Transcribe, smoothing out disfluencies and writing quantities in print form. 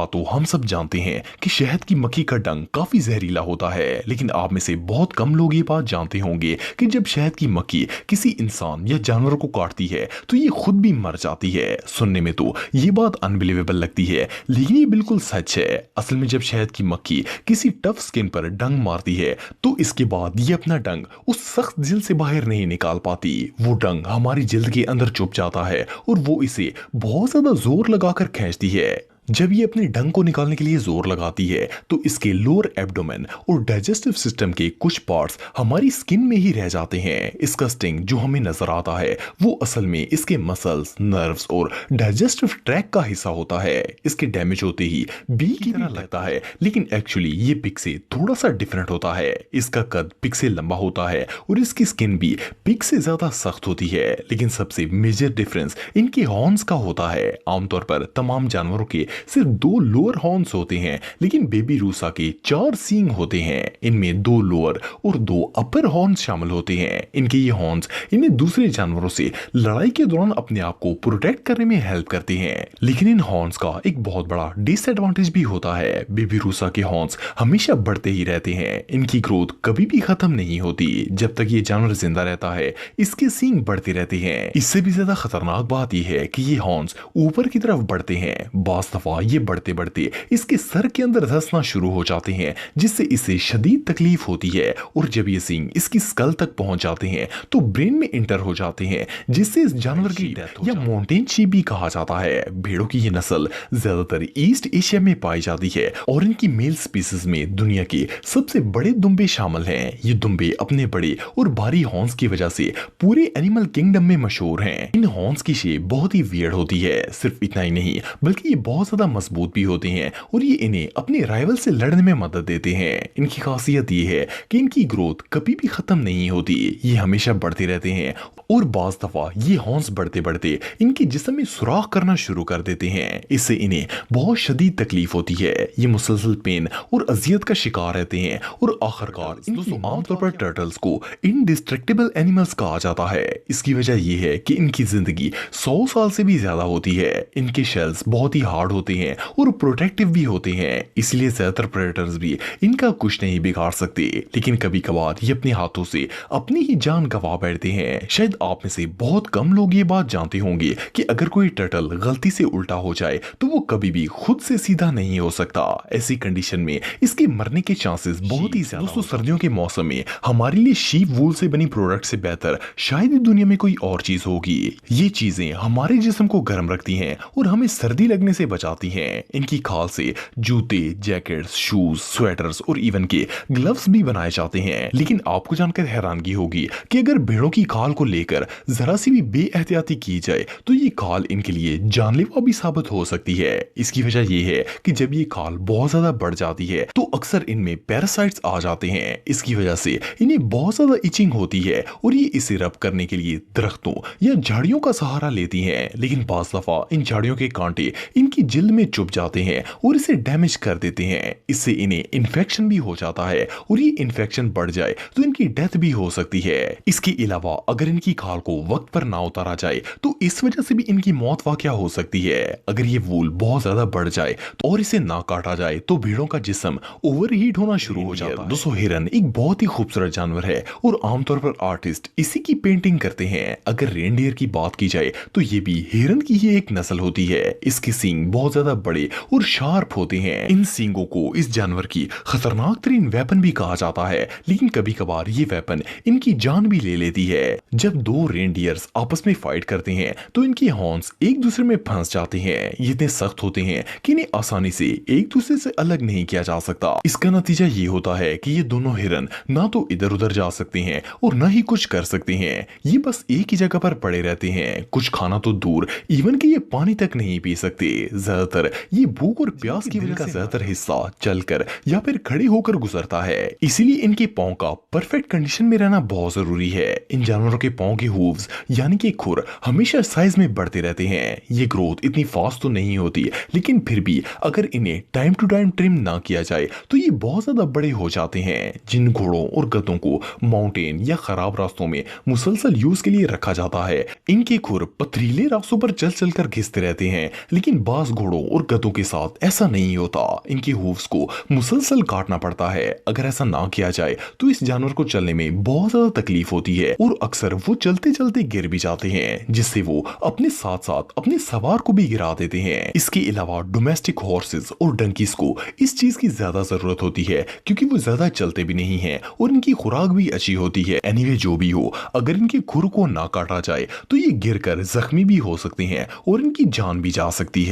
तो हम सब जानते हैं कि शहद की मक्खी का डंक काफी जहरीला होता है, लेकिन आप में से बहुत कम लोग ये बात जानते होंगे कि जब शहद की मक्खी किसी इंसान या जानवर को काटती है तो ये खुद भी मर जाती है। सुनने में तो ये बात अनबिलीवेबल लगती है, लेकिन ये बिल्कुल सच है। असल में जब शहद की मक्खी किसी टफ स्किन पर डंक मारती है तो इसके बाद ये अपना डंक उस सख्त जिल्द से बाहर नहीं निकाल पाती। वो डंक हमारी जिल्द के अंदर छुप जाता है और वो इसे बहुत ज्यादा जोर लगाकर खींचती है। जब ये अपने डंक को निकालने के लिए जोर लगाती है तो इसके लोअर एब्डोमेन और डाइजेस्टिव सिस्टम के कुछ पार्ट्स हमारी स्किन में ही रह जाते हैं। इसका स्टिंग जो हमें नजर आता है वो असल में इसके मसल्स, नर्व्स और डाइजेस्टिव ट्रैक का हिस्सा होता है। इसके डैमेज होते ही बी की तरह लगता है, लेकिन एक्चुअली ये पिग से थोड़ा सा डिफरेंट होता है। इसका कद पिग से लंबा होता है और इसकी स्किन भी पिग से ज्यादा सख्त होती है, लेकिन सबसे मेजर डिफरेंस इनके हॉर्न्स का होता है। आमतौर पर तमाम जानवरों के सिर्फ 2 लोअर हॉर्न्स होते हैं, लेकिन बेबी रूसा के 4 सींग होते हैं। इनमें 2 लोअर और 2 अपर हॉर्न्स शामिल होते हैं। इनके ये हॉर्न्स इन्हें दूसरे जानवरों से लड़ाई के दौरान अपने आप को प्रोटेक्ट करने में हेल्प करते हैं। लेकिन इन हॉर्न्स का एक बहुत बड़ा डिसएडवांटेज भी होता है। बेबी रूसा के हॉर्न्स हमेशा बढ़ते ही रहते हैं। इनकी ग्रोथ कभी भी खत्म नहीं होती। जब तक ये जानवर जिंदा रहता है इसके सींग बढ़ते रहते हैं। इससे भी ज्यादा खतरनाक बात यह है कि ये हॉर्न्स ऊपर की तरफ बढ़ते हैं। बास दफा ये बढ़ते बढ़ते इसके सर के अंदर धंसना शुरू हो जाते हैं, जिससे इसे शदीद तकलीफ होती है। और जब ये सींग इसकी स्कल तक पहुंच जाते हैं तो ब्रेन में इंटर हो जाते हैं, जिससे इस जानवर की डेथ या माउंटेन शीप भी कहा जाता है। भेड़ों की ये नस्ल ज्यादातर ईस्ट एशिया में पाई जाती है और इनकी मेल स्पीसीज में दुनिया के सबसे बड़े दुम्बे शामिल हैं। ये दुम्बे अपने बड़े और भारी हॉर्न्स की वजह से पूरे एनिमल किंगडम में मशहूर हैं। इन हॉर्न्स की शेप बहुत ही वियर्ड होती है। सिर्फ इतना ही नहीं बल्कि ये बहुत ज्यादा मजबूत भी होते हैं और ये इन्हें अपने राइवल से लड़ने में मदद देते हैं। इनकी खासियत ये है कि इनकी ग्रोथ कभी भी खत्म नहीं होती, ये हमेशा बढ़ते रहते हैं और बाज दफा ये हॉर्न्स बढ़ते बढ़ते इनके जिस्म में सुराख करना शुरू कर देते हैं। इससे इन्हें बहुत शदीद तकलीफ होती है। ये मुसलसल पेन और अजियत का शिकार रहते हैं और आखिरकार आमतौर पर टर्टल्स को इनडिस्ट्रक्टिबल एनिमल्स कहा जाता है। इसकी वजह यह है कि इनकी जिंदगी 100 साल से भी ज्यादा होती है। इनके शेल्स बहुत ही हार्ड होते हैं और प्रोटेक्टिव भी होते हैं, इसलिए ज्यादातर प्रेडेटर्स भी इनका कुछ नहीं बिगाड़ सकते। लेकिन कभी कभार ये अपने हाथों से अपनी ही जान गंवा बैठते हैं। शायद आप में से बहुत कम लोग ये बात जानते होंगे कि अगर कोई टर्टल गलती से उल्टा हो जाए तो वो कभी भी खुद से सीधा नहीं हो सकता। ऐसी कंडीशन में इसके मरने के चांसेस बहुत ही ज्यादा। दोस्तों, सर्दियों के मौसम में हमारे लिए शीप वूल से बनी प्रोडक्ट से बेहतर शायद ही दुनिया में कोई और चीज होगी। ये चीजें हमारे जिस्म को गर्म रखती हैं और हमें सर्दी लगने से बचाती हैं। इनकी खाल से जूते, जैकेट्स, शूज, स्वेटर्स और इवन के ग्लव्स भी बनाए जाते हैं। लेकिन आपको जानकर हैरानगी होगी कि अगर भेड़ों की खाल को लेकर जरा सी भी बेएहतियाती की जाए तो ये खाल इनके लिए जानलेवा भी साबित हो सकती है। इसकी वजह यह है कि जब ये खाल बहुत ज्यादा बढ़ जाती है तो अक्सर इनमें पैरासाइट्स आ जाते हैं। इसकी वजह से इन्हें बहुत ज्यादा इचिंग होती है और ये इसे रब करने के लिए दरख्तों या झाड़ियों का सहारा लेती हैं। लेकिन बाज़ दफा इन झाड़ियों के कांटे इनकी जिल्द में चुभ जाते हैं और इसे डैमेज कर देते हैं। इससे इन्हें इन्फेक्शन भी हो जाता है और ये इन्फेक्शन बढ़ जाए तो इनकी डेथ भी हो सकती है। इसके अलावा अगर इनकी खाल को वक्त पर ना उतारा जाए तो इस वजह से भी इनकी मौत वाकया हो सकती है। अगर ये वूल बहुत ज्यादा बढ़ जाए और इसे ना काटा जाए तो भेड़ों का जिस्म ओवरहीट होना शुरू हो जाता है। दोस्तों, हिरन एक बहुत ही खूबसूरत जानवर है और आमतौर पर आर्टिस्ट इसी की पेंटिंग करते हैं। अगर रेनडियर की बात की जाए तो ये भी हिरन की ही एक नस्ल होती है। इसके सींग बहुत ज्यादा बड़े और शार्प होते हैं। इन सींगों को इस जानवर की खतरनाक तरीन वेपन भी कहा जाता है, लेकिन कभी कभार ये वेपन इनकी जान भी ले लेती है। जब 2 रेनडियर्स आपस में फाइट करते हैं तो इनके हॉर्न्स एक दूसरे में फंस जाते हैं। ये इतने सख्त होते हैं कि इन्हें आसानी से एक दूसरे से अलग नहीं किया जा सकता। इसका नतीजा ये होता है कि ये दोनों हिरन ना तो इधर उधर जा सकते हैं और ना ही कुछ कर सकते हैं। ये बस एक ही जगह पर पड़े रहते हैं। कुछ खाना तो दूर, इवन कि ये पानी तक नहीं पी सकते। ज्यादातर ये भूख और प्यास की वजह का ज्यादातर हिस्सा चलकर या फिर खड़े होकर गुजरता है। इसीलिए इनके पांव का परफेक्ट कंडीशन में रहना बहुत जरूरी है। इन जानवरों के पांव के हूव्स यानी कि खुर हमेशा साइज में बढ़ते रहते हैं। ये ग्रोथ इतनी फास्ट तो नहीं होती, लेकिन फिर भी अगर इन्हें टाइम टू टाइम ट्रिम ना किया जाए तो ये बहुत ज्यादा बड़े हो जाते हैं। जिन घोड़ों और गधों को माउंटेन या खराब रास्तों में मुसलसल यूज के लिए रखा जाता है, इनके खुर पथरीले रास्तों पर चल चल कर घिसते रहते हैं। लेकिन बास घोड़ों घोड़ों और गधों के साथ ऐसा नहीं होता। इनके हूव्स को मुसलसल काटना पड़ता है। अगर ऐसा ना किया जाए तो इस जानवर को चलने में बहुत ज्यादा तकलीफ होती है और अक्सर वो चलते चलते गिर भी जाते हैं, जिससे वो अपने साथ साथ अपने सवार को भी गिरा देते हैं। इसके अलावा डोमेस्टिक हॉर्सेस और डंकीज को इस चीज की ज्यादा जरूरत होती है क्योंकि वो ज्यादा चलते भी नहीं है और इनकी खुराक भी अच्छी होती है। एनीवे जो भी हो, अगर इनके खुर को ना काटा जाए तो ये गिरकर जख्मी भी हो सकते हैं और इनकी जान भी जा सकती है।